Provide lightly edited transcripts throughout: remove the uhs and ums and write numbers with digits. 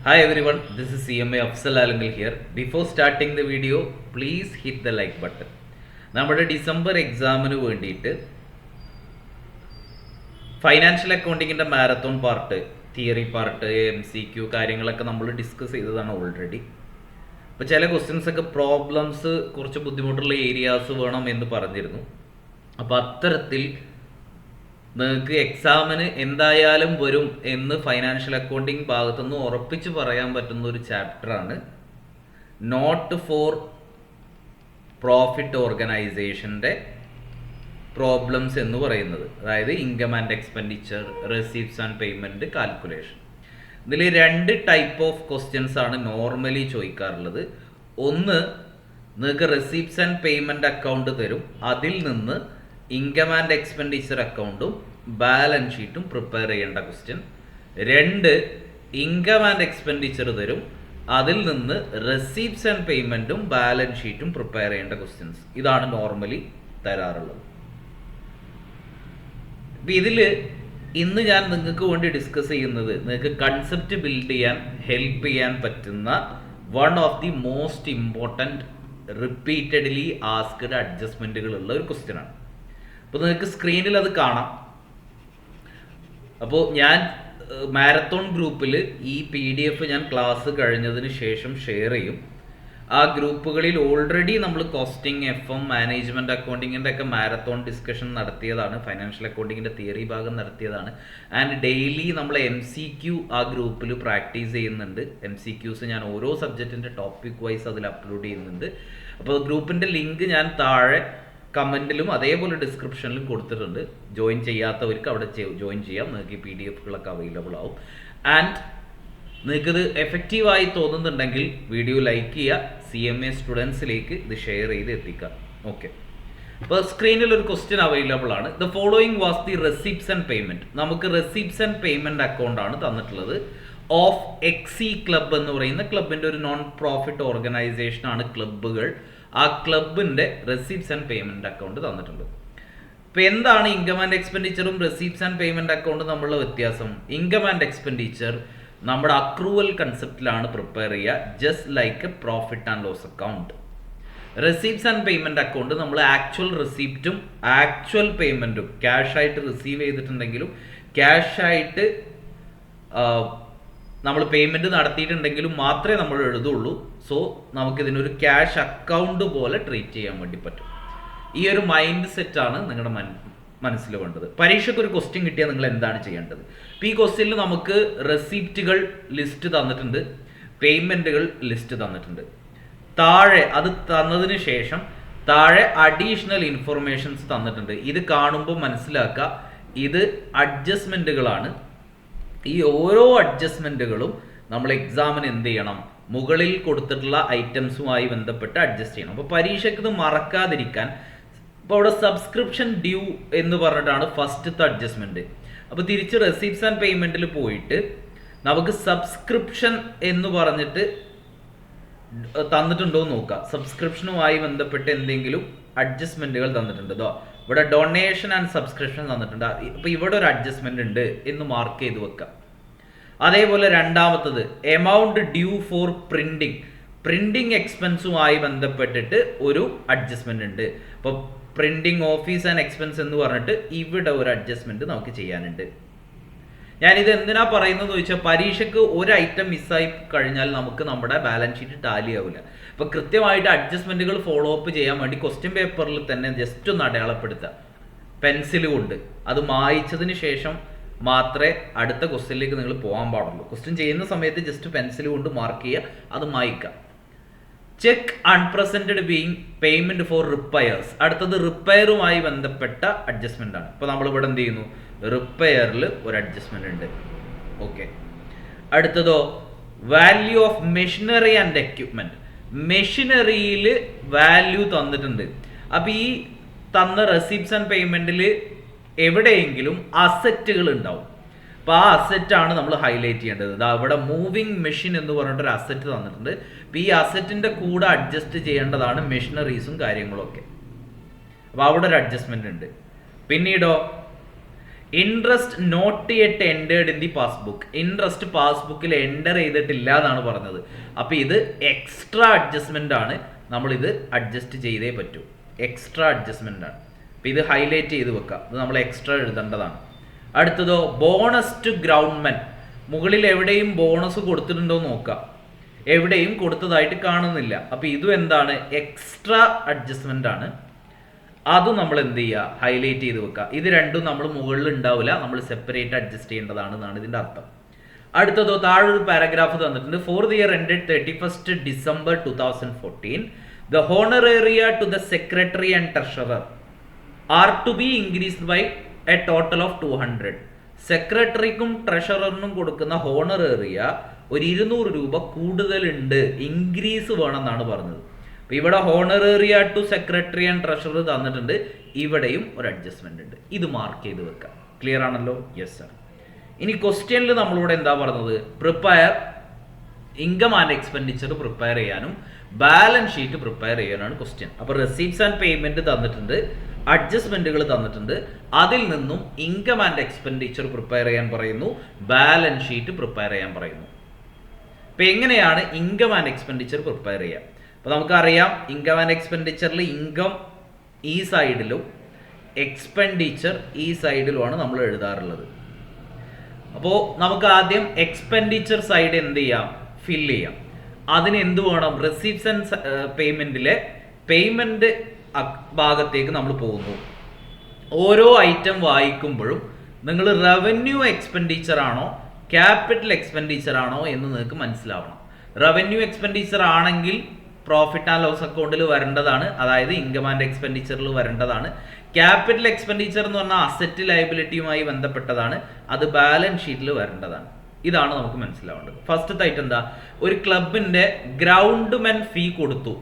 Hi everyone, this is CMA Afzal Alangal here. Before starting the video, please hit the like button. നമ്മുടെ December എക്സാമിന് വേണ്ടിയിട്ട് financial അക്കൗണ്ടിങ്ങിൻ്റെ marathon part, theory part, MCQ കാര്യങ്ങളൊക്കെ നമ്മൾ discuss ചെയ്തതാണ് already. അപ്പോൾ ചില ക്വസ്റ്റ്യൻസൊക്കെ പ്രോബ്ലംസ് കുറച്ച് ബുദ്ധിമുട്ടുള്ള ഏരിയാസ് വേണം എന്ന് പറഞ്ഞിരുന്നു. അപ്പോൾ അത്തരത്തിൽ നിങ്ങൾക്ക് എക്സാമിന് എന്തായാലും വരും എന്ന് ഫൈനാൻഷ്യൽ അക്കൗണ്ടിങ് ഭാഗത്തുനിന്ന് ഉറപ്പിച്ച് പറയാൻ പറ്റുന്ന ഒരു ചാപ്റ്ററാണ് നോട്ട് ഫോർ പ്രോഫിറ്റ് ഓർഗനൈസേഷൻ്റെ പ്രോബ്ലംസ് എന്ന് പറയുന്നത്. അതായത് income and expenditure, receipts and payment calculation. ഇതിൽ രണ്ട് ടൈപ്പ് ഓഫ് ക്വസ്റ്റ്യൻസ് ആണ് നോർമലി ചോദിക്കാറുള്ളത്. ഒന്ന്, നിങ്ങൾക്ക് റെസീപ്റ്റ്സ് ആൻഡ് പേയ്മെൻറ്റ് അക്കൗണ്ട് തരും, അതിൽ നിന്ന് ഇൻകം ആൻഡ് എക്സ്പെൻഡിച്ചർ അക്കൗണ്ടും ബാലൻസ് ഷീറ്റും പ്രിപ്പയർ ചെയ്യേണ്ട ക്വസ്റ്റ്യൻ. രണ്ട്, ഇൻകം ആൻഡ് എക്സ്പെൻഡിച്ചർ തരും, അതിൽ നിന്ന് റെസീപ്റ്റ്സ് ആൻഡ് പേയ്മെൻറ്റും ബാലൻസ് ഷീറ്റും പ്രിപ്പയർ ചെയ്യേണ്ട ക്വസ്റ്റ്യൻസ്. ഇതാണ് നോർമലി തരാറുള്ളത്. ഇതിൽ ഇന്ന് ഞാൻ നിങ്ങൾക്ക് വേണ്ടി ഡിസ്കസ് ചെയ്യുന്നത് നിങ്ങൾക്ക് കൺസെപ്റ്റ് ബിൽഡ് ചെയ്യാൻ ഹെൽപ്പ് ചെയ്യാൻ പറ്റുന്ന one of the most important repeatedly asked അഡ്ജസ്റ്റ്മെൻറ്റുകളുള്ള ഒരു ക്വസ്റ്റ്യൻ ആണ്. അപ്പോൾ നിങ്ങൾക്ക് സ്ക്രീനിൽ അത് കാണാം. അപ്പോൾ ഞാൻ മാരത്തോൺ ഗ്രൂപ്പിൽ ഈ PDF ഞാൻ ക്ലാസ് കഴിഞ്ഞതിന് ശേഷം ഷെയർ ചെയ്യും. ആ ഗ്രൂപ്പുകളിൽ ഓൾറെഡി നമ്മൾ കോസ്റ്റിംഗ്, FM, മാനേജ്മെൻറ്റ് അക്കൗണ്ടിങ്ങിൻ്റെ ഒക്കെ മാരത്തോൺ ഡിസ്കഷൻ നടത്തിയതാണ്, ഫൈനാൻഷ്യൽ അക്കൗണ്ടിങ്ങിൻ്റെ തിയറി ഭാഗം നടത്തിയതാണ്. ആൻഡ് ഡെയിലി നമ്മൾ MCQ ആ ഗ്രൂപ്പിൽ പ്രാക്ടീസ് ചെയ്യുന്നുണ്ട്. MCQs ഞാൻ ഓരോ സബ്ജക്റ്റിൻ്റെ ടോപ്പിക് വൈസ് അതിൽ അപ്ലോഡ് ചെയ്യുന്നുണ്ട്. അപ്പോൾ ഗ്രൂപ്പിൻ്റെ ലിങ്ക് ഞാൻ താഴെ കമൻറ്റിലും അതേപോലെ ഡിസ്ക്രിപ്ഷനിലും കൊടുത്തിട്ടുണ്ട്. ജോയിൻ ചെയ്യാത്തവർക്ക് അവിടെ ജോയിൻ ചെയ്യാം. നിങ്ങൾക്ക് ഈ PDF-കളൊക്കെ അവൈലബിൾ ആവും. ആൻഡ് നിങ്ങൾക്കിത് എഫക്റ്റീവായി തോന്നുന്നുണ്ടെങ്കിൽ വീഡിയോ ലൈക്ക് ചെയ്യുക, CMA സ്റ്റുഡൻസിലേക്ക് ഇത് ഷെയർ ചെയ്ത് എത്തിക്കുക. ഓക്കെ, അപ്പോൾ സ്ക്രീനിൽ ഒരു ക്വസ്റ്റ്യൻ അവൈലബിൾ ആണ്. The following was the receipts and payment. നമുക്ക് റെസിപ്റ്റ്സ് ആൻഡ് പേയ്മെൻറ്റ് അക്കൗണ്ട് ആണ് തന്നിട്ടുള്ളത്. ഓഫ് XE ക്ലബ് എന്ന് പറയുന്ന ക്ലബിൻ്റെ ഒരു നോൺ പ്രോഫിറ്റ് ഓർഗനൈസേഷനാണ് ക്ലബ്ബുകൾ. ആ ക്ലബിൻ്റെ റെസിപ്റ്റ്സ് ആൻഡ് പേയ്മെൻറ്റ് അക്കൗണ്ട് തന്നിട്ടുണ്ട്. ഇപ്പോൾ എന്താണ് ഇൻകം ആൻഡ് എക്സ്പെൻഡിച്ചറും റെസിപ്റ്റ്സ് ആൻഡ് പേയ്മെൻറ്റ് അക്കൗണ്ടും തമ്മിലുള്ള വ്യത്യാസം? ഇൻകം ആൻഡ് എക്സ്പെൻഡിച്ചർ നമ്മുടെ അക്രൂവൽ കൺസെപ്റ്റിലാണ് പ്രിപ്പയർ ചെയ്യുക, just like a profit and loss account. Receipts and payment account നമ്മൾ ആക്ച്വൽ റെസിപ്റ്റും ആക്ച്വൽ പേയ്മെൻറ്റും, ക്യാഷായിട്ട് റിസീവ് ചെയ്തിട്ടുണ്ടെങ്കിലും ക്യാഷായിട്ട് നമ്മൾ പേയ്മെൻറ്റ് നടത്തിയിട്ടുണ്ടെങ്കിലും മാത്രമേ നമ്മൾ എഴുതുള്ളൂ. സോ നമുക്കിതിനൊരു ക്യാഷ് അക്കൗണ്ട് പോലെ ട്രീറ്റ് ചെയ്യാൻ വേണ്ടി പറ്റും. ഈ ഒരു മൈൻഡ് സെറ്റാണ് നിങ്ങളുടെ മനസ്സിൽ വേണ്ടത്. പരീക്ഷയ്ക്ക് ഒരു ക്വസ്റ്റ്യൻ കിട്ടിയാൽ നിങ്ങൾ എന്താണ് ചെയ്യേണ്ടത്? ഇപ്പോൾ ഈ ക്വസ്റ്റ്യനിൽ നമുക്ക് റെസിപ്റ്റുകൾ ലിസ്റ്റ് തന്നിട്ടുണ്ട്, പേയ്മെൻറ്റുകൾ ലിസ്റ്റ് തന്നിട്ടുണ്ട്. താഴെ അത് തന്നതിന് ശേഷം താഴെ അഡീഷണൽ ഇൻഫർമേഷൻസ് തന്നിട്ടുണ്ട്. ഇത് കാണുമ്പോൾ മനസ്സിലാക്കുക, ഇത് അഡ്ജസ്റ്റ്മെൻറ്റുകളാണ്. ഈ ഓരോ അഡ്ജസ്റ്റ്മെൻറ്റുകളും നമ്മൾ എക്സാമിന് എന്ത് ചെയ്യണം? മുകളിൽ കൊടുത്തിട്ടുള്ള ഐറ്റംസുമായി ബന്ധപ്പെട്ട് അഡ്ജസ്റ്റ് ചെയ്യണം. അപ്പോൾ പരീക്ഷയ്ക്ക് ഇത് മറക്കാതിരിക്കാൻ ഇപ്പോൾ അവിടെ സബ്സ്ക്രിപ്ഷൻ ഡ്യൂ എന്ന് പറഞ്ഞിട്ടാണ് ഫസ്റ്റത്തെ അഡ്ജസ്റ്റ്മെൻറ്റ്. അപ്പോൾ തിരിച്ച് റെസിപ്റ്റ്സ് ആൻഡ് പേയ്മെൻറ്റിൽ പോയിട്ട് നമുക്ക് സബ്സ്ക്രിപ്ഷൻ എന്ന് പറഞ്ഞിട്ട് തന്നിട്ടുണ്ടോ എന്ന് നോക്കുക. സബ്സ്ക്രിപ്ഷനുമായി ബന്ധപ്പെട്ട് എന്തെങ്കിലും അഡ്ജസ്റ്റ്മെൻറ്റുകൾ തന്നിട്ടുണ്ടോ? ഇവിടെ ഡൊണേഷൻ ആൻഡ് സബ്സ്ക്രിപ്ഷൻ തന്നിട്ടുണ്ട്. അപ്പോൾ ഇവിടെ ഒരു അഡ്ജസ്റ്റ്മെൻ്റ് ഉണ്ട് എന്ന് മാർക്ക് ചെയ്ത് വെക്കാം. അതേപോലെ രണ്ടാമത്തത് എമൗണ്ട് ഡ്യൂ ഫോർ പ്രിൻറ്റിങ് എക്സ്പെൻസുമായി ബന്ധപ്പെട്ടിട്ട് ഒരു അഡ്ജസ്റ്റ്മെൻ്റ് ഉണ്ട്. അപ്പോൾ പ്രിൻറ്റിങ് ഓഫീസ് ആൻഡ് എക്സ്പെൻസ് എന്ന് പറഞ്ഞിട്ട് ഇവിടെ ഒരു അഡ്ജസ്റ്റ്മെൻറ്റ് നമുക്ക് ചെയ്യാനുണ്ട്. ഞാനിത് എന്തിനാ പറയുന്നത് ചോദിച്ചാൽ പരീക്ഷയ്ക്ക് ഒരു ഐറ്റം മിസ്സായി കഴിഞ്ഞാൽ നമുക്ക് നമ്മുടെ ബാലൻസ് ഷീറ്റ് ടാലി ആവില്ല. അപ്പോൾ കൃത്യമായിട്ട് അഡ്ജസ്റ്റ്മെൻറ്റുകൾ ഫോളോ അപ്പ് ചെയ്യാൻ വേണ്ടി ക്വസ്റ്റ്യൻ പേപ്പറിൽ തന്നെ ജസ്റ്റ് ഒന്ന് അടയാളപ്പെടുത്തുക പെൻസിൽ കൊണ്ട്. അത് മായ്ച്ചതിന് ശേഷം മാത്രമേ അടുത്ത ക്വസ്റ്റ്യനിലേക്ക് നിങ്ങൾ പോകാൻ പാടുള്ളൂ. ക്വസ്റ്റ്യൻ ചെയ്യുന്ന സമയത്ത് ജസ്റ്റ് പെൻസിൽ കൊണ്ട് മാർക്ക് ചെയ്യുക, അത് മായ്ക്കുക. Cheque unpresented being payment for repairs. അടുത്തത് റിപ്പയറുമായി ബന്ധപ്പെട്ട അഡ്ജസ്റ്റ്മെൻ്റ് ആണ്. ഇപ്പോൾ നമ്മളിവിടെ എന്ത് ചെയ്യുന്നു? റിപ്പയറിൽ ഒരു അഡ്ജസ്റ്റ്മെൻ്റ് ഉണ്ട്. ഓക്കെ, അടുത്തതോ value of machinery and equipment. മെഷീനറിയിൽ വാല്യൂ തന്നിട്ടുണ്ട്. അപ്പോൾ ഈ തന്ന റെസിപ്റ്റ്സ് ആൻഡ് പേയ്മെൻറ്റിൽ എവിടെയെങ്കിലും അസറ്റുകൾ ഉണ്ടാവും. അപ്പോൾ ആ അസറ്റാണ് നമ്മൾ ഹൈലൈറ്റ് ചെയ്യേണ്ടത്. ഇവിടെ മൂവിങ് മെഷീൻ എന്ന് പറഞ്ഞിട്ടൊരു അസറ്റ് തന്നിട്ടുണ്ട്. അപ്പോൾ ഈ അസറ്റിൻ്റെ കൂടെ അഡ്ജസ്റ്റ് ചെയ്യേണ്ടതാണ് മെഷീനറീസും കാര്യങ്ങളൊക്കെ. അപ്പോൾ അവിടെ ഒരു അഡ്ജസ്റ്റ്മെൻ്റ് ഉണ്ട്. പിന്നീടോ interest not yet entered in the passbook. Interest പാസ്ബുക്കിൽ എൻ്റർ ചെയ്തിട്ടില്ല എന്നാണ് പറഞ്ഞത്. അപ്പോൾ ഇത് എക്സ്ട്രാ അഡ്ജസ്റ്റ്മെൻ്റ് ആണ്, നമ്മളിത് അഡ്ജസ്റ്റ് ചെയ്തേ പറ്റൂ. എക്സ്ട്രാ അഡ്ജസ്റ്റ്മെൻ്റ് ആണ്. അപ്പോൾ ഇത് ഹൈലൈറ്റ് ചെയ്ത് വെക്കാം, ഇത് നമ്മൾ എക്സ്ട്രാ എഴുതേണ്ടതാണ്. അടുത്തതോ ബോണസ് ടു ഗ്രൗണ്ട്മെൻ. മുകളിൽ എവിടെയും ബോണസ് കൊടുത്തിട്ടുണ്ടോ നോക്കാം, എവിടെയും കൊടുത്തതായിട്ട് കാണുന്നില്ല. അപ്പോൾ ഇതും എന്താണ്, എക്സ്ട്രാ അഡ്ജസ്റ്റ്മെൻ്റ് ആണ്. അതും നമ്മൾ എന്ത് ചെയ്യുക, ഹൈലൈറ്റ് ചെയ്ത് വെക്കുക. ഇത് രണ്ടും നമ്മൾ മുകളിൽ ഉണ്ടാവില്ല, നമ്മൾ സെപ്പറേറ്റ് അഡ്ജസ്റ്റ് ചെയ്യേണ്ടതാണെന്നാണ് ഇതിൻ്റെ അർത്ഥം. അടുത്തതോ താഴൊരു പാരഗ്രാഫ് തന്നിട്ടുണ്ട്. For the year ended 31st December 2014 the honoraria to the secretary and treasurer are to be increased by a total of 200. സെക്രട്ടറിക്കും ട്രഷററിനും കൊടുക്കുന്ന ഹോണറേറിയ ഒരു 200 രൂപ കൂടുതലുണ്ട്, ഇൻക്രീസ് വേണമെന്നാണ് പറഞ്ഞത്. അപ്പോൾ ഇവിടെ ഹോണറേറിയ ടു സെക്രട്ടറി ആൻഡ് ട്രഷറർ തന്നിട്ടുണ്ട്, ഇവിടെയും ഒരു അഡ്ജസ്റ്റ്മെന്റ് ഉണ്ട്. ഇത് മാർക്ക് ചെയ്ത് വെക്കാം. ക്ലിയർ ആണല്ലോ? Yes sir. ഇനി ക്വസ്റ്റ്യനിൽ നമ്മളിവിടെ എന്താ പറഞ്ഞത്, prepare income and expenditure prepare ചെയ്യാനും ബാലൻസ് ഷീറ്റ് പ്രിപ്പയർ ചെയ്യാനാണ് ക്വസ്റ്റ്യൻ. അപ്പോൾ റെസീപ്റ്റ്സ് ആൻഡ് പേയ്മെന്റ് തന്നിട്ടുണ്ട്, അഡ്ജസ്റ്റ്മെന്റുകൾ തന്നിട്ടുണ്ട്, അതിൽ നിന്നും ഇൻകം ആൻഡ് എക്സ്പെൻഡിച്ചർ പ്രിപ്പയർ ചെയ്യാൻ പറയുന്നു, ബാലൻസ് ഷീറ്റ് പ്രിപ്പയർ ചെയ്യാൻ പറയുന്നു. അപ്പോൾ എങ്ങനെയാണ് ഇൻകം ആൻഡ് എക്സ്പെൻഡിച്ചർ പ്രിപ്പയർ ചെയ്യുക? അപ്പോൾ നമുക്കറിയാം ഇൻകം ആൻഡ് എക്സ്പെൻഡിച്ചറിൽ ഇൻകം ഈ സൈഡിലും എക്സ്പെൻഡിച്ചർ ഈ സൈഡിലുമാണ് നമ്മൾ എഴുതാറുള്ളത്. അപ്പോൾ നമുക്ക് ആദ്യം എക്സ്പെൻഡിച്ചർ സൈഡ് എന്ത് ചെയ്യാം, ഫില്ല് ചെയ്യാം. അതിന് എന്ത് വേണം, റെസീപ്റ്റ്സ് ആൻഡ് പേയ്മെൻറ്റിലെ പേയ്മെൻറ്റ് ഭാഗത്തേക്ക് നമ്മൾ പോകുന്നു. ഓരോ ഐറ്റം വായിക്കുമ്പോഴും നിങ്ങൾ റവന്യൂ എക്സ്പെൻഡിച്ചർ ആണോ ക്യാപിറ്റൽ എക്സ്പെൻഡിച്ചർ ആണോ എന്ന് നിങ്ങൾക്ക് മനസ്സിലാവണം. റവന്യൂ എക്സ്പെൻഡിച്ചർ ആണെങ്കിൽ പ്രോഫിറ്റ് ആൻഡ് ലോസ് അക്കൗണ്ടിൽ വരേണ്ടതാണ്, അതായത് ഇൻകം ആൻഡ് എക്സ്പെൻഡിച്ചറിൽ വരേണ്ടതാണ്. ക്യാപിറ്റൽ എക്സ്പെൻഡിച്ചർ എന്ന് പറഞ്ഞാൽ അസറ്റ് ലയബിലിറ്റിയുമായി ബന്ധപ്പെട്ടതാണ്, അത് ബാലൻസ് ഷീറ്റിൽ വരേണ്ടതാണ്. ഇതാണ് നമുക്ക് മനസ്സിലാവേണ്ടത്. ഫസ്റ്റത്തെ ഐറ്റം എന്താ, ഒരു ക്ലബിന്റെ ഗ്രൗണ്ട്മെൻ ഫീ കൊടുത്തു,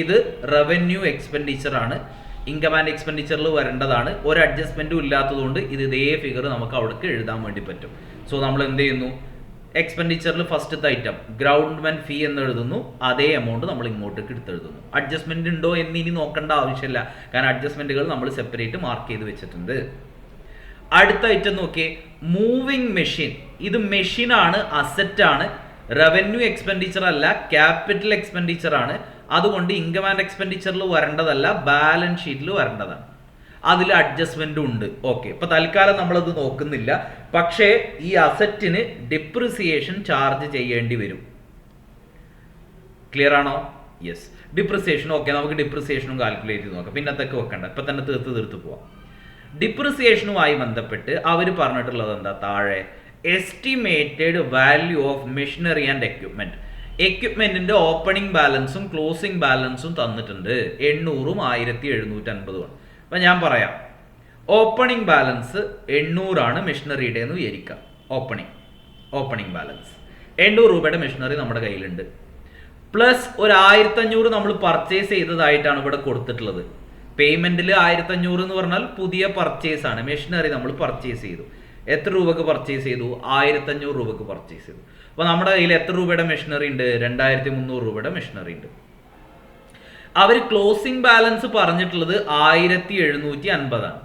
ഇത് റവന്യൂ എക്സ്പെൻഡിച്ചർ ആണ്, ഇൻകം ആൻഡ് എക്സ്പെൻഡിച്ചറിൽ വരേണ്ടതാണ്. ഒരു അഡ്ജസ്റ്റ്മെന്റും ഇല്ലാത്തതുകൊണ്ട് ഇത് ഇതേ ഫിഗർ നമുക്ക് അവിടേക്ക് എഴുതാൻ വേണ്ടി പറ്റും. സോ നമ്മൾ എന്ത് ചെയ്യുന്നു, എക്സ്പെൻഡിച്ചറിൽ ഫസ്റ്റത്തെ ഐറ്റം ഗ്രൗണ്ട്മെൻ ഫീ എന്ന് എഴുതുന്നു, അതേ എമൗണ്ട് നമ്മൾ ഇങ്ങോട്ടേക്ക് എടുത്തെഴുതുന്നു. അഡ്ജസ്റ്റ്മെന്റ് ഉണ്ടോ എന്ന് ഇനി നോക്കേണ്ട ആവശ്യമില്ല, കാരണം അഡ്ജസ്റ്റ്മെന്റുകൾ നമ്മൾ സെപ്പറേറ്റ് മാർക്ക് ചെയ്ത് വെച്ചിട്ടുണ്ട്. അടുത്ത ഐറ്റം നോക്കിയേ, മൂവിങ് മെഷീൻ. ഇത് മെഷീനാണ്, അസറ്റ് ആണ്, റവന്യൂ എക്സ്പെൻഡിച്ചർ അല്ല, ക്യാപിറ്റൽ എക്സ്പെൻഡിച്ചർ ആണ്. അതുകൊണ്ട് ഇൻകം ആൻഡ് എക്സ്പെൻഡിച്ചറിൽ വരേണ്ടതല്ല, ബാലൻസ് ഷീറ്റിൽ വരേണ്ടതാണ്. അതിൽ അഡ്ജസ്റ്റ്മെന്റും ഉണ്ട്. ഓക്കെ, ഇപ്പൊ തൽക്കാലം നമ്മളത് നോക്കുന്നില്ല. പക്ഷേ ഈ അസറ്റിന് ഡിപ്രിസിയേഷൻ ചാർജ് ചെയ്യേണ്ടി വരും. ക്ലിയർ ആണോ? യെസ്. ഡിപ്രിസിയേഷൻ ഓക്കെ, നമുക്ക് ഡിപ്രിസിയേഷനും കാൽക്കുലേറ്റ് ചെയ്ത് നോക്കാം, പിന്നത്തൊക്കെ വെക്കണ്ട, ഇപ്പൊ തന്നെ തീർത്ത് പോവാം. ഡിപ്രിസിയേഷനുമായി ബന്ധപ്പെട്ട് അവർ പറഞ്ഞിട്ടുള്ളത് എന്താ, താഴെ estimated value of machinery and equipment. എക്യുപ്മെന്റിന്റെ ഓപ്പണിംഗ് ബാലൻസും ക്ലോസിംഗ് ബാലൻസും തന്നിട്ടുണ്ട്, 800ഉം 1750ഉം. അപ്പം ഞാൻ പറയാം, ഓപ്പണിംഗ് ബാലൻസ് 800 ആണ് മെഷീനറിയുടെ എന്ന് വിചാരിക്കാം. ഓപ്പണിംഗ് ബാലൻസ് 800 രൂപയുടെ മെഷീനറി നമ്മുടെ കയ്യിലുണ്ട്, പ്ലസ് ഒരു 1500 നമ്മൾ പർച്ചേസ് ചെയ്തതായിട്ടാണ് ഇവിടെ കൊടുത്തിട്ടുള്ളത്. പേയ്മെന്റിൽ 1500 എന്ന് പറഞ്ഞാൽ പുതിയ പർച്ചേസ് ആണ്, മെഷീനറി നമ്മൾ പർച്ചേസ് ചെയ്തു. എത്ര രൂപക്ക് പർച്ചേസ് ചെയ്തു? 1500 രൂപക്ക് പർച്ചേസ് ചെയ്തു. അപ്പോൾ നമ്മുടെ കയ്യിൽ എത്ര രൂപയുടെ മെഷീനറി ഉണ്ട്? 2300 രൂപയുടെ മെഷീനറി ഉണ്ട്. അവർ ക്ലോസിംഗ് ബാലൻസ് പറഞ്ഞിട്ടുള്ളത് 1750 ആണ്.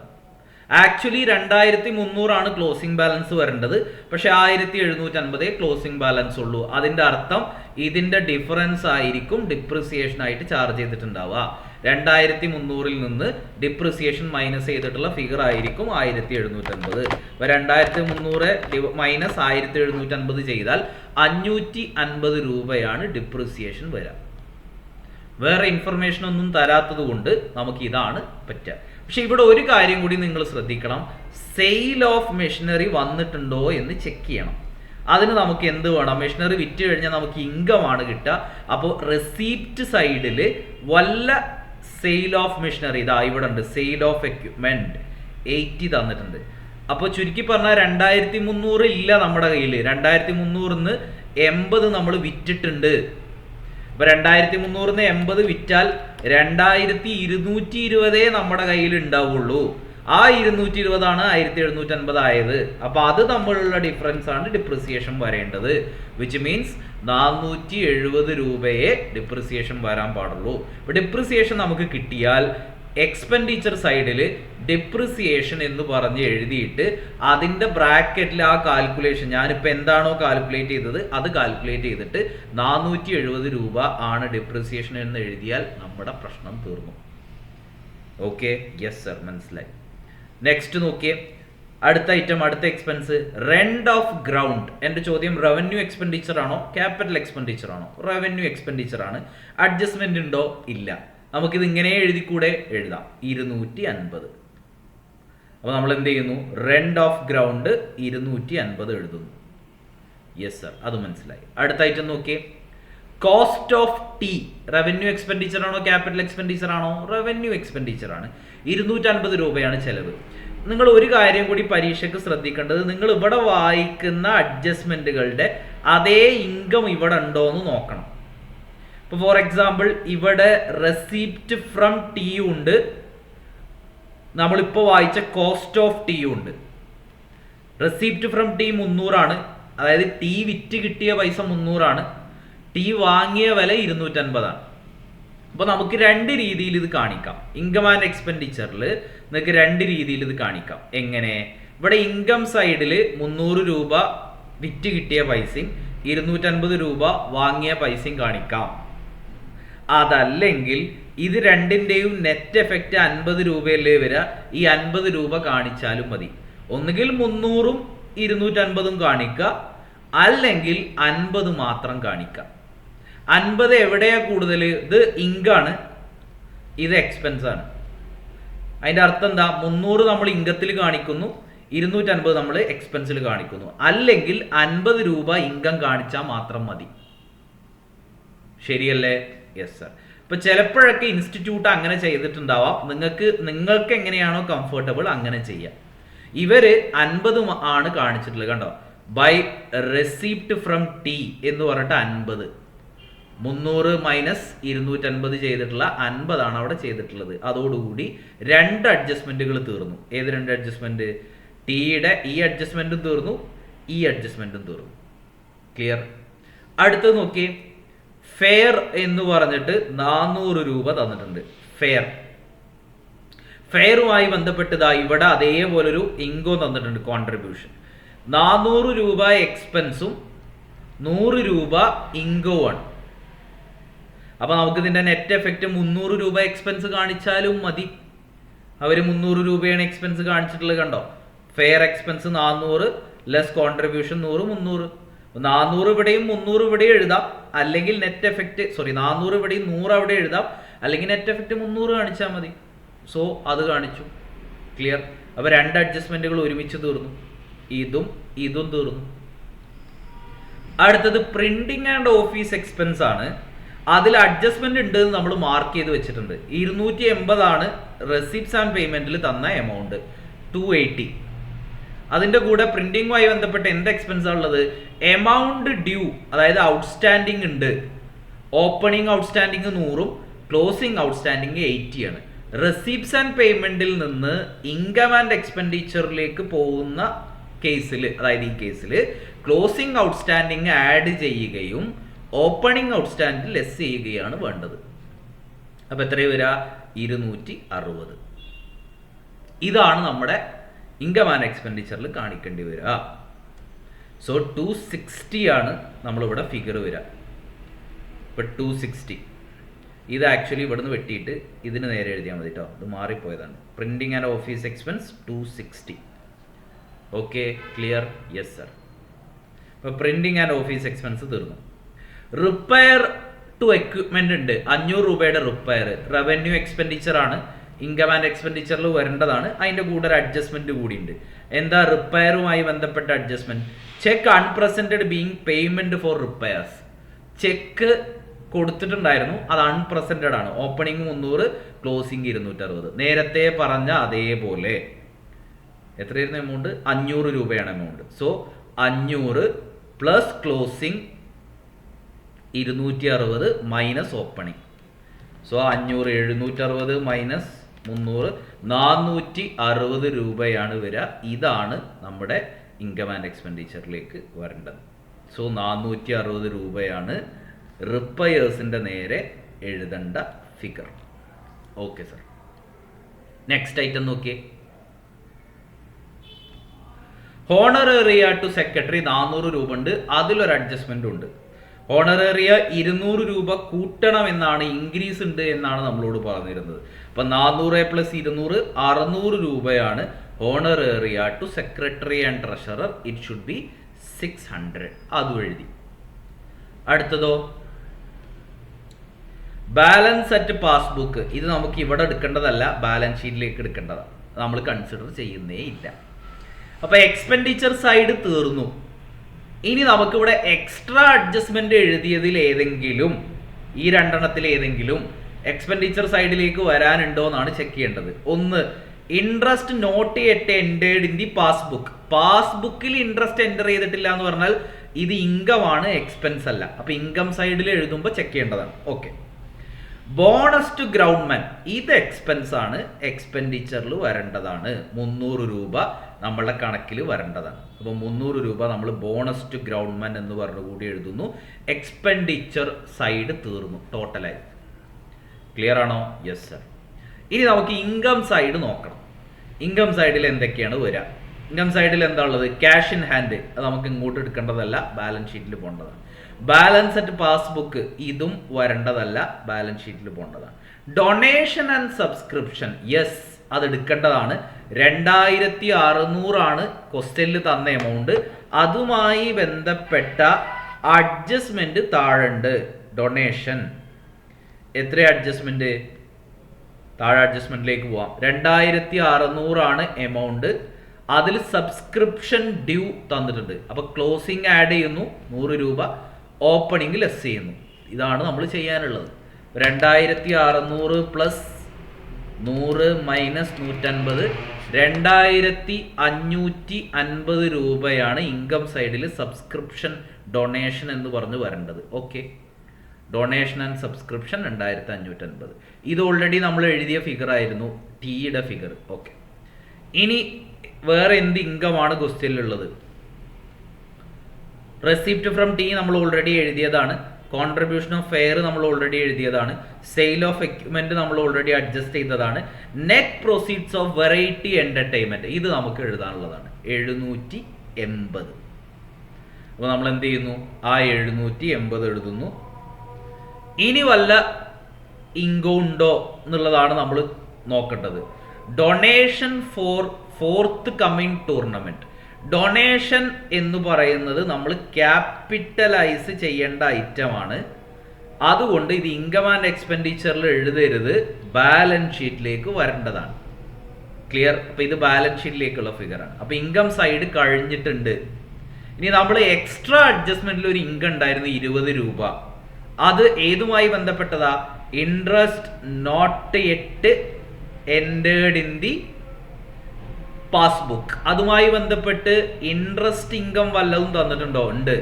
ആക്ച്വലി 2300 ആണ് ക്ലോസിംഗ് ബാലൻസ് വരേണ്ടത്, പക്ഷെ 1750 ക്ലോസിംഗ് ബാലൻസ് ഉള്ളൂ. അതിന്റെ അർത്ഥം ഇതിന്റെ ഡിഫറൻസ് ആയിരിക്കും ഡിപ്രിസിയേഷൻ ആയിട്ട് ചാർജ് ചെയ്തിട്ടുണ്ടാവുക. 2300-ൽ നിന്ന് ഡിപ്രിസിയേഷൻ മൈനസ് ചെയ്തിട്ടുള്ള ഫിഗർ ആയിരിക്കും 1750. അപ്പൊ 2300 മൈനസ് 1750 ചെയ്താൽ 550 രൂപയാണ് ഡിപ്രിസിയേഷൻ വരിക. വേറെ ഇൻഫർമേഷൻ ഒന്നും തരാത്തത് കൊണ്ട് നമുക്ക് ഇതാണ് പറ്റുക. പക്ഷെ ഇവിടെ ഒരു കാര്യം കൂടി നിങ്ങൾ ശ്രദ്ധിക്കണം, സെയിൽ ഓഫ് മെഷീനറി വന്നിട്ടുണ്ടോ എന്ന് ചെക്ക് ചെയ്യണം. അതിന് നമുക്ക് എന്ത് വേണം, മെഷീനറി വിറ്റ് കഴിഞ്ഞാൽ നമുക്ക് ഇൻകം ആണ് കിട്ടുക. അപ്പോൾ റെസീപ്റ്റ് സൈഡിൽ വല്ല സെയിൽ ഓഫ് മെഷീനറി, ഇതാ ഇവിടെ ഉണ്ട്, സെയിൽ ഓഫ് എക്യുപ്മെന്റ് 80 തന്നിട്ടുണ്ട്. അപ്പോൾ ചുരുക്കി പറഞ്ഞാൽ 2300 ഇല്ല നമ്മുടെ കയ്യിൽ, 2300-ന്ന് 80 നമ്മൾ വിറ്റിട്ടുണ്ട്. അപ്പൊ 2300-ന്ന് 80 വിറ്റാൽ 2220 നമ്മുടെ കയ്യിൽ ഉണ്ടാവുള്ളൂ. ആ 220 ആണ് 1750 ആയത്. അപ്പൊ അത് തമ്മിലുള്ള ഡിഫറൻസ് ആണ് ഡിപ്രിസിയേഷൻ വരേണ്ടത്. വിച്ച് മീൻസ് 470 രൂപയെ ഡിപ്രിസിയേഷൻ വരാൻ പാടുള്ളൂ. അപ്പൊ ഡിപ്രിസിയേഷൻ നമുക്ക് കിട്ടിയാൽ എക്സ്പെൻഡിച്ചർ സൈഡിൽ ഡിപ്രിസിയേഷൻ എന്ന് പറഞ്ഞ് എഴുതിയിട്ട് അതിൻ്റെ ബ്രാക്കറ്റിൽ ആ കാൽക്കുലേഷൻ ഞാനിപ്പോൾ എന്താണോ കാൽക്കുലേറ്റ് ചെയ്തത് അത് കാൽക്കുലേറ്റ് ചെയ്തിട്ട് 470 രൂപ ആണ് ഡിപ്രിസിയേഷൻ എന്ന് എഴുതിയാൽ നമ്മുടെ പ്രശ്നം തീർന്നു. ഓക്കെ, യെസ് സർ, മനസ്സിലായി. നെക്സ്റ്റ് നോക്കിയേ, അടുത്ത ഐറ്റം, അടുത്ത എക്സ്പെൻസ് റെന്റ് ഓഫ് ഗ്രൗണ്ട്. എൻ്റെ ചോദ്യം റവന്യൂ എക്സ്പെൻഡിച്ചർ ആണോ ക്യാപിറ്റൽ എക്സ്പെൻഡിച്ചർ ആണോ? റവന്യൂ എക്സ്പെൻഡിച്ചർ ആണ്. അഡ്ജസ്റ്റ്മെന്റ് ഉണ്ടോ? ഇല്ല. നമുക്കിത് ഇങ്ങനെ എഴുതിക്കൂടെ? എഴുതാം, 250. അപ്പോൾ നമ്മൾ എന്ത് ചെയ്യുന്നു? റെന്റ് ഓഫ് ഗ്രൗണ്ട് 250 എഴുതുന്നു. യെസ് സർ, അത് മനസ്സിലായി. അടുത്ത ഐറ്റം നോക്കിയേ, cost of T. Revenue expenditure ആണോ ക്യാപിറ്റൽ എക്സ്പെൻഡിച്ചർ ആണോ? റവന്യൂ എക്സ്പെൻഡിച്ചർ ആണ്. 250 രൂപയാണ് ചെലവ്. നിങ്ങൾ ഒരു കാര്യം കൂടി പരീക്ഷയ്ക്ക് ശ്രദ്ധിക്കേണ്ടത്, നിങ്ങൾ ഇവിടെ വായിക്കുന്ന അഡ്ജസ്റ്റ്മെന്റുകളുടെ അതേ ഇൻകം ഇവിടെ ഉണ്ടോ എന്ന് നോക്കണം. ഇപ്പോൾ ഫോർ എക്സാമ്പിൾ ഇവിടെ റെസിപ്റ്റ് ഫ്രം ടി ഉണ്ട്, നമ്മളിപ്പോൾ വായിച്ച കോസ്റ്റ് ഓഫ് ടി ഉണ്ട്. റെസിപ്റ്റ് ഫ്രം ടി 300 ആണ്, അതായത് ടി വിറ്റ് കിട്ടിയ പൈസ 300 ആണ്, ടി വാങ്ങിയ വില 250 ആണ്. അപ്പോൾ നമുക്ക് രണ്ട് രീതിയിൽ ഇത് കാണിക്കാം. ഇൻകം ആൻഡ് എക്സ്പെൻഡിച്ചറിൽ നിങ്ങൾക്ക് രണ്ട് രീതിയിൽ ഇത് കാണിക്കാം. എങ്ങനെ? ഇവിടെ ഇൻകം സൈഡിൽ 300 രൂപ വിറ്റ് കിട്ടിയ പൈസയും 250 രൂപ വാങ്ങിയ പൈസയും കാണിക്കാം. അതല്ലെങ്കിൽ ഇത് രണ്ടിൻ്റെയും നെറ്റ് എഫക്റ്റ് 50 രൂപയല്ലേ വരിക, ഈ 50 രൂപ കാണിച്ചാലും മതി. ഒന്നുകിൽ 300ഉം 250ഉം കാണിക്കുക, അല്ലെങ്കിൽ 50 മാത്രം കാണിക്കുക. 50 എവിടെയാ കൂടുതൽ? ഇത് ഇൻകാണ്, ഇത് എക്സ്പെൻസ് ആണ്. അതിൻ്റെ അർത്ഥം എന്താ? 300 നമ്മൾ ഇൻകത്തിൽ കാണിക്കുന്നു, 250 നമ്മൾ എക്സ്പെൻസിൽ കാണിക്കുന്നു. അല്ലെങ്കിൽ 50 രൂപ ഇൻകം കാണിച്ചാൽ മാത്രം മതി. ശരിയല്ലേ? Yes sir. ഇപ്പൊ ചിലപ്പോഴൊക്കെ ഇൻസ്റ്റിറ്റ്യൂട്ട് അങ്ങനെ ചെയ്തിട്ടുണ്ടാവാം. നിങ്ങൾക്ക് എങ്ങനെയാണോ കംഫർട്ടബിൾ അങ്ങനെ ചെയ്യാം. ഇവര് 50 ആണ് കാണിച്ചിട്ടുള്ളത്. കണ്ടോ, ബൈ റെസിപ്റ്റ് ഫ്രം ടി എന്ന് പറഞ്ഞിട്ട് 50, 300 മൈനസ് 250 ചെയ്തിട്ടുള്ള 50 ആണ് അവിടെ ചെയ്തിട്ടുള്ളത്. അതോടുകൂടി രണ്ട് അഡ്ജസ്റ്റ്മെന്റുകൾ തീർന്നു. ഏത് രണ്ട് അഡ്ജസ്റ്റ്മെന്റ്? ടിയുടെ ഈ അഡ്ജസ്റ്റ്മെന്റും തീർന്നു, ഈ അഡ്ജസ്റ്റ്മെന്റും തീർന്നു. ക്ലിയർ? അടുത്തത് നോക്കിയേ, ഫെയർ എന്ന് പറഞ്ഞിട്ട് 400 രൂപ തന്നിട്ടുണ്ട്. ഫെയറുമായി ബന്ധപ്പെട്ടതാ ഇവിടെ അതേപോലൊരു ഇൻകം തന്നിട്ടുണ്ട്, കോൺട്രിബ്യൂഷൻ. 400 രൂപ എക്സ്പെൻസും 100 രൂപ ഇൻകവും ആണ്. അപ്പൊ നമുക്ക് ഇതിന്റെ നെറ്റ് എഫക്റ്റ് 300 രൂപ എക്സ്പെൻസ് കാണിച്ചാലും മതി. അവര് 300 രൂപയാണ് എക്സ്പെൻസ് കാണിച്ചിട്ടുള്ളത്. കണ്ടോ, ഫെയർ എക്സ്പെൻസ് 400 ലെസ് കോൺട്രിബ്യൂഷൻ 100, 300. 400 ഇവിടെയും 300 ഇവിടെയും എഴുതാം, അല്ലെങ്കിൽ നെറ്റ് എഫക്റ്റ് 400 ഇവിടെയും 100 അവിടെ എഴുതാം, അല്ലെങ്കിൽ നെറ്റ് എഫക്റ്റ് 300 കാണിച്ചാൽ മതി. സോ അത് കാണിച്ചു. ക്ലിയർ? അപ്പൊ രണ്ട് അഡ്ജസ്റ്റ്മെന്റുകൾ ഒരുമിച്ച് തീർന്നു, ഇതും തീർന്നു. അടുത്തത് പ്രിന്റിംഗ് ആൻഡ് ഓഫീസ് എക്സ്പെൻസ് ആണ്. അതിൽ അഡ്ജസ്റ്റ്മെന്റ് ഉണ്ട് എന്ന് നമ്മൾ മാർക്ക് ചെയ്ത് വെച്ചിട്ടുണ്ട്. 280 ആണ് റെസിപ്റ്റ്സ് ആൻഡ് പേയ്മെന്റിൽ തന്ന എമൗണ്ട്, 280. അതിന്റെ കൂടെ പ്രിന്റിങ്ങുമായി ബന്ധപ്പെട്ട് എന്ത് എക്സ്പെൻസ് ഉള്ളത്? എമൗണ്ട് ഡ്യൂ, അതായത് ഔട്ട്സ്റ്റാൻഡിങ് ഉണ്ട്. ഓപ്പണിംഗ് ഔട്ട്സ്റ്റാൻഡിങ് 100ഉം ക്ലോസിംഗ് ഔട്ട്സ്റ്റാൻഡിങ് 80 ആണ്. റെസിപ്റ്റ്സ് ആൻഡ് പേയ്മെന്റിൽ നിന്ന് ഇൻകം ആൻഡ് എക്സ്പെൻഡിച്ചറിലേക്ക് പോകുന്ന കേസിൽ, അതായത് ഈ കേസിൽ ക്ലോസിംഗ് ഔട്ട്സ്റ്റാൻഡിങ് ആഡ് ചെയ്യുകയും ഓപ്പണിംഗ് ഔട്ട്സ്റ്റാൻഡിങ് ലെസ് ചെയ്യുകയാണ് വേണ്ടത്. അപ്പൊ എത്രയും വരിക? 260. ഇതാണ് നമ്മുടെ ഇൻകം ആൻഡ് എക്സ്പെൻഡിച്ചറിൽ കാണിക്കേണ്ടി വരിക. സോ 260 ആണ് നമ്മളിവിടെ ഫിഗർ വരിക. ഇപ്പൊ 260 ഇത് ആക്ച്വലി ഇവിടുന്ന് വെട്ടിയിട്ട് ഇതിന് നേരെ എഴുതിയാൽ മതി കേട്ടോ, ഇത് മാറിപ്പോയതാണ്. Printing and office expense 260. Okay, clear? Yes sir. ഇപ്പൊ പ്രിന്റിംഗ് ആൻഡ് ഓഫീസ് എക്സ്പെൻസ് തീർന്നു. റിപ്പയർ ടു എക്വിപ്മെന്റ് ഉണ്ട്, 500 രൂപയുടെ റിപ്പയർ. റവന്യൂ എക്സ്പെൻഡിച്ചർ ആണ്, ഇൻകം ആൻഡ് എക്സ്പെൻഡിച്ചറിൽ വരേണ്ടതാണ്. അതിന്റെ കൂടെ ഒരു അഡ്ജസ്റ്റ്മെന്റ് കൂടി ഉണ്ട്. എന്താ റിപ്പയറുമായി ബന്ധപ്പെട്ട adjustment? Cheque unpresented being payment for repairs. Cheque കൊടുത്തിട്ടുണ്ടായിരുന്നു, അത് അൺപ്രസന്റഡ് ആണ്. Opening 300, closing 260. നേരത്തെ പറഞ്ഞ അതേപോലെ എത്രയായിരുന്നു എമൗണ്ട്? 500 രൂപയാണ് amount. So 500 plus closing 260 minus opening. So 500 760 minus 300 460 രൂപയാണ് വരിക. ഇതാണ് നമ്മുടെ ഇൻകം ആൻഡ് എക്സ്പെൻഡിച്ചറിലേക്ക് വരേണ്ടത്. സോ 460 രൂപയാണ് റിപ്പയേഴ്സിൻ്റെ നേരെ എഴുതേണ്ട figure. Okay sir. Next item നോക്കിയേ, ഹോണറേറിയ ടു സെക്രട്ടറി 400 രൂപ ഉണ്ട്, അതിലൊരു അഡ്ജസ്റ്റ്മെന്റ് ഉണ്ട്. ഹോണറേറിയ 200 രൂപ കൂട്ടണം എന്നാണ്, ഇൻക്രീസ് ഉണ്ട് എന്നാണ് നമ്മളോട് പറഞ്ഞിരുന്നത്. അപ്പൊ 400 പ്ലസ് 200 600 രൂപയാണ് honoraria to secretary and treasurer. It should be 600. അതും എഴുതി. അടുത്തതോ ബാലൻസ് അറ്റ് പാസ്ബുക്ക്. ഇത് നമുക്ക് ഇവിടെ എടുക്കേണ്ടതല്ല, ബാലൻസ് ഷീറ്റിലേക്ക് എടുക്കേണ്ടതാണ്, നമ്മൾ കൺസിഡർ ചെയ്യുന്നേ ഇല്ല. അപ്പൊ എക്സ്പെൻഡിച്ചർ സൈഡ് തീർന്നു. ഇനി നമുക്കിവിടെ എക്സ്ട്രാ അഡ്ജസ്റ്റ്മെന്റ് എഴുതിയതിൽ ഏതെങ്കിലും, ഈ രണ്ടെണ്ണത്തിൽ ഏതെങ്കിലും എക്സ്പെൻഡിച്ചർ സൈഡിലേക്ക് വരാനുണ്ടോ എന്നാണ് ചെക്ക് ചെയ്യേണ്ടത്. ഒന്ന്, interest not yet entered in the passbook. പാസ്ബുക്കിൽ ഇൻട്രസ്റ്റ് എൻ്റർ ചെയ്തിട്ടില്ല എന്ന് പറഞ്ഞാൽ ഇത് ഇൻകം ആണ്, എക്സ്പെൻസ് അല്ല. അപ്പൊ ഇൻകം സൈഡിൽ എഴുതുമ്പോൾ ചെക്ക് ചെയ്യേണ്ടതാണ്. ഓക്കെ. ബോണസ് ടു ഗ്രൗണ്ട്മാൻ, ഇത് എക്സ്പെൻസ് ആണ്, എക്സ്പെൻഡിച്ചറിൽ വരേണ്ടതാണ്. 300 രൂപ നമ്മളുടെ കണക്കിൽ വരേണ്ടതാണ്. അപ്പോൾ 300 രൂപ നമ്മൾ ബോണസ് ടു ഗ്രൗണ്ട്മാൻ എന്ന് പറഞ്ഞു കൂടി എഴുതുന്നു. എക്സ്പെൻഡിച്ചർ സൈഡ് തീർന്നു ടോട്ടലായി. ക്ലിയർ ആണോ? Yes sir. ഇനി നമുക്ക് ഇൻകം സൈഡ് നോക്കണം. ഇൻകം സൈഡിൽ എന്തൊക്കെയാണ് വരിക? ഇൻകം സൈഡിൽ എന്താ ഉള്ളത്? ക്യാഷ് ഇൻ ഹാൻഡ്, അത് നമുക്ക് ഇങ്ങോട്ട് എടുക്കേണ്ടതല്ല, ബാലൻസ് ഷീറ്റിൽ പോകേണ്ടതാണ്. ബാലൻസ് അറ്റ് പാസ്ബുക്ക്, ഇതും വരേണ്ടതല്ല, ബാലൻസ് ഷീറ്റിൽ പോകേണ്ടതാണ്. ഡൊണേഷൻ ആൻഡ് സബ്സ്ക്രിപ്ഷൻ, യെസ്, അത് എടുക്കേണ്ടതാണ്. 2600 ആണ് ക്വസ്റ്റ്യനിൽ തന്ന എമൗണ്ട്. അതുമായി ബന്ധപ്പെട്ട അഡ്ജസ്റ്റ്മെന്റ് താഴുണ്ട്. ഡൊണേഷൻ എത്ര അഡ്ജസ്റ്റ്മെന്റ്? താഴെ അഡ്ജസ്റ്റ്മെന്റിലേക്ക് പോവാം. 2600 ആണ് എമൗണ്ട്, അതിൽ സബ്സ്ക്രിപ്ഷൻ ഡ്യൂ തന്നിട്ടുണ്ട്. അപ്പൊ ക്ലോസിംഗ് ആഡ് ചെയ്യുന്നു 100 രൂപ, ഓപ്പണിംഗ് ലെസ് ചെയ്യുന്നു. ഇതാണ് നമ്മൾ ചെയ്യാനുള്ളത്. 2600 പ്ലസ് 100 മൈനസ് 150, 2550 രൂപയാണ് ഇൻകം സൈഡിൽ സബ്സ്ക്രിപ്ഷൻ ഡൊണേഷൻ എന്ന് പറഞ്ഞ് വരേണ്ടത്. Okay, donation and subscription 2550. ഇത് ഓൾറെഡി നമ്മൾ എഴുതിയ ഫിഗർ ആയിരുന്നു, ടിയുടെ ഫിഗർ. ഓക്കെ. ഇനി വേറെ എന്ത് ഇൻകമാണ് ക്വസ്റ്റ്യനിലുള്ളത്? റെസിപ്റ്റ് ഫ്രം ടി നമ്മൾ ഓൾറെഡി എഴുതിയതാണ്. കോൺട്രിബ്യൂഷൻ ഓഫ് ഫെയർ നമ്മൾ ഓൾറെഡി എഴുതിയതാണ്. സെയിൽ ഓഫ് എക്യുപ്മെന്റ് നമ്മൾ ഓൾറെഡി അഡ്ജസ്റ്റ് ചെയ്തതാണ്. Net proceeds of variety entertainment, ഇത് നമുക്ക് എഴുതാനുള്ളതാണ്. 780. അപ്പോൾ നമ്മൾ എന്ത് ചെയ്യുന്നു? ആ 780 എഴുതുന്നു. ഇനി വല്ല ഇൻകം ഉണ്ടോ എന്നുള്ളതാണ് നമ്മൾ നോക്കേണ്ടത്. Donation for fourth coming tournament. Donation എന്ന് പറയുന്നത് നമ്മൾ ക്യാപിറ്റലൈസ് ചെയ്യേണ്ട ഐറ്റമാണ്. അതുകൊണ്ട് ഇത് ഇൻകം ആൻഡ് എക്സ്പെൻഡിച്ചറിൽ എഴുതരുത്, ബാലൻസ് ഷീറ്റിലേക്ക് വരേണ്ടതാണ്. ക്ലിയർ? അപ്പൊ ഇത് ബാലൻസ് ഷീറ്റിലേക്കുള്ള ഫിഗറാണ്. അപ്പൊ ഇൻകം സൈഡ് കഴിഞ്ഞിട്ടുണ്ട്. ഇനി നമ്മൾ എക്സ്ട്രാ അഡ്ജസ്റ്റ്മെന്റിൽ ഒരു ഇൻകം ഉണ്ടായിരുന്നു 20 രൂപ. അത് ഏതുമായി ബന്ധപ്പെട്ടതാ? Interest not yet entered in the passbook. അതുമായി ബന്ധപ്പെട്ട് ഇൻട്രസ്റ്റ് ഇൻകം വല്ലതും തന്നിട്ടുണ്ടോ? ഉണ്ട്.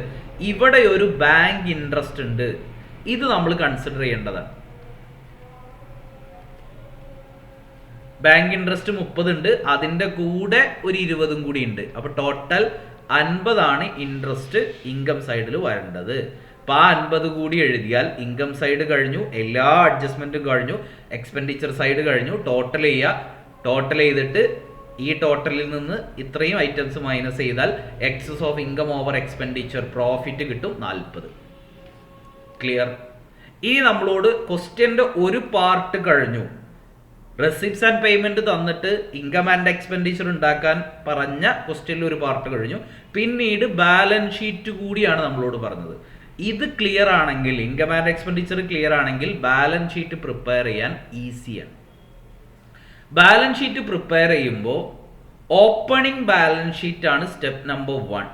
ഇവിടെ ഒരു ബാങ്ക് ഇൻട്രസ്റ്റ് ഉണ്ട്, ഇത് നമ്മൾ കൺസിഡർ ചെയ്യേണ്ടതാണ്. ബാങ്ക് ഇൻട്രസ്റ്റ് 30 ഉണ്ട്, അതിൻ്റെ കൂടെ ഒരു 20 കൂടി ഉണ്ട്. അപ്പൊ ടോട്ടൽ 50 ആണ് ഇൻട്രസ്റ്റ് ഇൻകം സൈഡിൽ വരേണ്ടത്. അപ്പൊ ആ 50 കൂടി എഴുതിയാൽ ഇൻകം സൈഡ് കഴിഞ്ഞു, എല്ലാ അഡ്ജസ്റ്റ്മെന്റും കഴിഞ്ഞു, എക്സ്പെൻഡിച്ചർ സൈഡ് കഴിഞ്ഞു. ടോട്ടൽ ചെയ്യുക. ടോട്ടൽ ചെയ്തിട്ട് ഈ ടോട്ടലിൽ നിന്ന് ഇത്രയും ഐറ്റംസ് മൈനസ് ചെയ്താൽ excess of income over expenditure profit കിട്ടും 40. ക്ലിയർ? ഈ നമ്മളോട് ക്വസ്റ്റ്യന്റെ ഒരു പാർട്ട് കഴിഞ്ഞു. റെസിപ്റ്റ്സ് ആൻഡ് പേയ്മെന്റ് തന്നിട്ട് ഇൻകം ആൻഡ് എക്സ്പെൻഡിച്ചർ ഉണ്ടാക്കാൻ പറഞ്ഞ ക്വസ്റ്റ്യനിൽ ഒരു പാർട്ട് കഴിഞ്ഞു. പിന്നീട് ബാലൻസ് ഷീറ്റ് കൂടിയാണ് നമ്മളോട് പറഞ്ഞത്. ഇത് ക്ലിയർ ആണെങ്കിൽ, ഇൻകം ആൻഡ് എക്സ്പെൻഡിച്ചർ ക്ലിയർ ആണെങ്കിൽ ബാലൻസ് ഷീറ്റ് പ്രിപ്പയർ ചെയ്യാൻ ഈസിയാണ്. ബാലൻസ് ഷീറ്റ് പ്രിപ്പയർ ചെയ്യുമ്പോൾ ഓപ്പണിംഗ് ബാലൻസ് ഷീറ്റ് ആണ് സ്റ്റെപ്പ് നമ്പർ 1.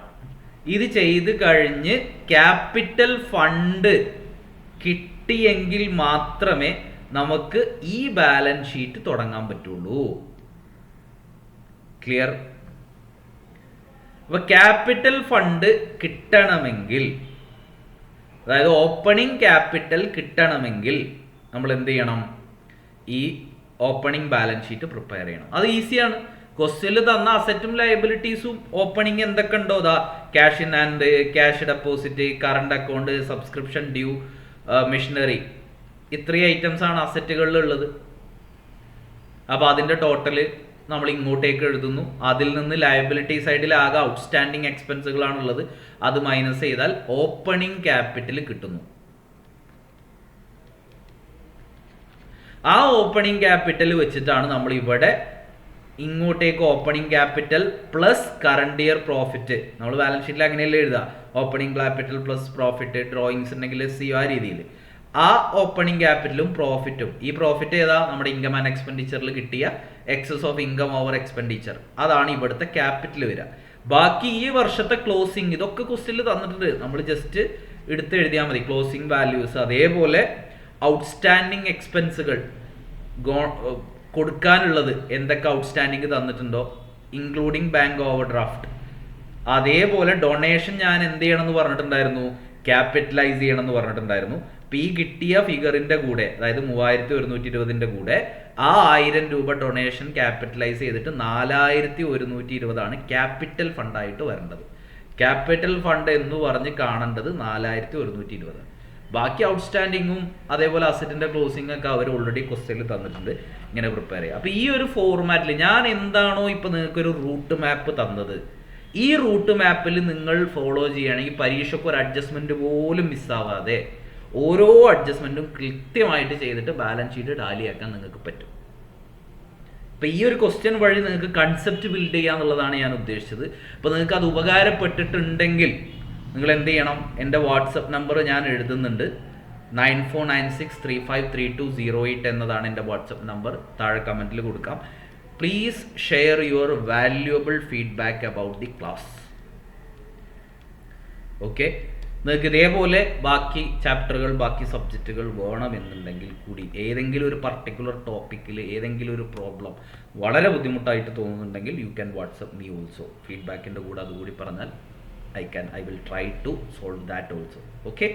ഇത് ചെയ്ത് കഴിഞ്ഞ് ക്യാപിറ്റൽ ഫണ്ട് കിട്ടിയെങ്കിൽ മാത്രമേ നമുക്ക് ഈ ബാലൻസ് ഷീറ്റ് തുടങ്ങാൻ പറ്റുള്ളൂ. ക്ലിയർ? അപ്പൊ ക്യാപിറ്റൽ ഫണ്ട് കിട്ടണമെങ്കിൽ, അതായത് ഓപ്പണിംഗ് ക്യാപിറ്റൽ കിട്ടണമെങ്കിൽ നമ്മൾ എന്ത് ചെയ്യണം? ഈ ഓപ്പണിംഗ് ബാലൻസ് ഷീറ്റ് പ്രിപ്പയർ ചെയ്യണം. അത് ഈസിയാണ്. ക്വസ്റ്റ്യനിൽ തന്ന അസറ്റും ലയബിലിറ്റീസും ഓപ്പണിംഗ് എന്തൊക്കെ ഉണ്ടോ, അതാ cash in hand, cash deposit, current account, subscription due, machinery, ഇത്രയും ഐറ്റംസ് ആണ് അസറ്റുകളിൽ ഉള്ളത്. അപ്പോൾ അതിൻ്റെ ടോട്ടൽ നമ്മൾ ഇങ്ങോട്ടേക്ക് എഴുതുന്നു. അതിൽ നിന്ന് ലയബിലിറ്റി സൈഡിൽ ആകെ ഔട്ട്സ്റ്റാൻഡിങ് എക്സ്പെൻസുകളാണുള്ളത്. അത് മൈനസ് ചെയ്താൽ ഓപ്പണിംഗ് ക്യാപിറ്റൽ കിട്ടുന്നു. ആ ഓപ്പണിംഗ് ക്യാപിറ്റൽ വെച്ചിട്ടാണ് നമ്മൾ ഇവിടെ ഇങ്ങോട്ടേക്ക് opening capital plus current year profit, നമ്മൾ ബാലൻസ് ഷീറ്റിൽ അങ്ങനെയല്ലേ എഴുതുക, opening capital plus profit, drawings ഉണ്ടെങ്കിൽ ആ രീതിയിൽ ആ ഓപ്പണിംഗ് ക്യാപിറ്റലും പ്രോഫിറ്റും, ഈ പ്രോഫിറ്റ് ഏതാ, നമ്മുടെ ഇൻകം ആൻഡ് എക്സ്പെൻഡിച്ചറിൽ കിട്ടിയ excess of income over expenditure, അതാണ് ഇവിടുത്തെ ക്യാപിറ്റൽ വരിക. ബാക്കി ഈ വർഷത്തെ ക്ലോസിംഗ് ഇതൊക്കെ ക്വസ്റ്റ്യനിൽ തന്നിട്ടുണ്ട്, നമ്മൾ ജസ്റ്റ് എടുത്ത് എഴുതിയാൽ മതി ക്ലോസിംഗ് വാല്യൂസ്. അതേപോലെ ഔട്ട്സ്റ്റാൻഡിങ് എക്സ്പെൻസുകൾ കൊടുക്കാനുള്ളത് എന്തൊക്കെ ഔട്ട്സ്റ്റാൻഡിങ് തന്നിട്ടുണ്ടോ, ഇൻക്ലൂഡിങ് ബാങ്ക് ഓവർ ഡ്രാഫ്റ്റ്. അതേപോലെ ഡൊണേഷൻ ഞാൻ എന്ത് ചെയ്യണമെന്ന് പറഞ്ഞിട്ടുണ്ടായിരുന്നു, ക്യാപിറ്റലൈസ് ചെയ്യണമെന്ന് പറഞ്ഞിട്ടുണ്ടായിരുന്നു. ഈ കിട്ടിയ ഫിഗറിന്റെ കൂടെ, അതായത് 3120 കൂടെ ആ 1000 രൂപ ഡൊണേഷൻ ക്യാപിറ്റലൈസ് ചെയ്തിട്ട് 4120 ക്യാപിറ്റൽ ഫണ്ടായിട്ട് വരേണ്ടത്. ക്യാപിറ്റൽ ഫണ്ട് എന്ന് പറഞ്ഞ് കാണേണ്ടത് 4120. ബാക്കി ഔട്ട്സ്റ്റാൻഡിങ്ങും അതേപോലെ അസറ്റിന്റെ ക്ലോസിംഗ് ഒക്കെ അവർ ഓൾറെഡി ക്വസ്റ്റ്യനിൽ തന്നിട്ടുണ്ട്, ഇങ്ങനെ പ്രിപ്പയർ ചെയ്യുക. അപ്പോൾ ഈ ഒരു ഫോർമാറ്റിൽ ഞാൻ എന്താണോ ഇപ്പോൾ നിങ്ങൾക്കൊരു റൂട്ട് മാപ്പ് തന്നത്, ഈ റൂട്ട് മാപ്പിൽ നിങ്ങൾ ഫോളോ ചെയ്യുകയാണെങ്കിൽ പരീക്ഷയ്ക്ക് ഒരു അഡ്ജസ്റ്റ്മെന്റ് പോലും മിസ്സാവാതെ ഓരോ അഡ്ജസ്റ്റ്മെന്റും കൃത്യമായിട്ട് ചെയ്തിട്ട് ബാലൻസ് ഷീറ്റ് ടാലിയാക്കാൻ നിങ്ങൾക്ക് പറ്റും. അപ്പോൾ ഈ ഒരു ക്വസ്റ്റ്യൻ വഴി നിങ്ങൾക്ക് കൺസെപ്റ്റ് ബിൽഡ് ചെയ്യുക എന്നുള്ളതാണ് ഞാൻ ഉദ്ദേശിച്ചത്. അപ്പോൾ നിങ്ങൾക്ക് അത് ഉപകാരപ്പെട്ടിട്ടുണ്ടെങ്കിൽ നിങ്ങൾ എന്ത് ചെയ്യണം, എൻ്റെ വാട്സപ്പ് നമ്പർ ഞാൻ എഴുതുന്നുണ്ട്, 9496353208 എന്നതാണ് എൻ്റെ വാട്സപ്പ് നമ്പർ. താഴെ കമൻറ്റിൽ കൊടുക്കാം. Please share your valuable feedback about the class. Okay, നിങ്ങൾക്ക് ഇതേപോലെ ബാക്കി ചാപ്റ്ററുകൾ, ബാക്കി സബ്ജക്റ്റുകൾ വേണമെന്നുണ്ടെങ്കിൽ കൂടി ഏതെങ്കിലും ഒരു പർട്ടിക്കുലർ ടോപ്പിക്കിൽ ഏതെങ്കിലും ഒരു പ്രോബ്ലം വളരെ ബുദ്ധിമുട്ടായിട്ട് തോന്നുന്നുണ്ടെങ്കിൽ you can WhatsApp me also. ഫീഡ്ബാക്കിൻ്റെ കൂടെ അതുകൂടി പറഞ്ഞാൽ I will try to solve that also. Okay.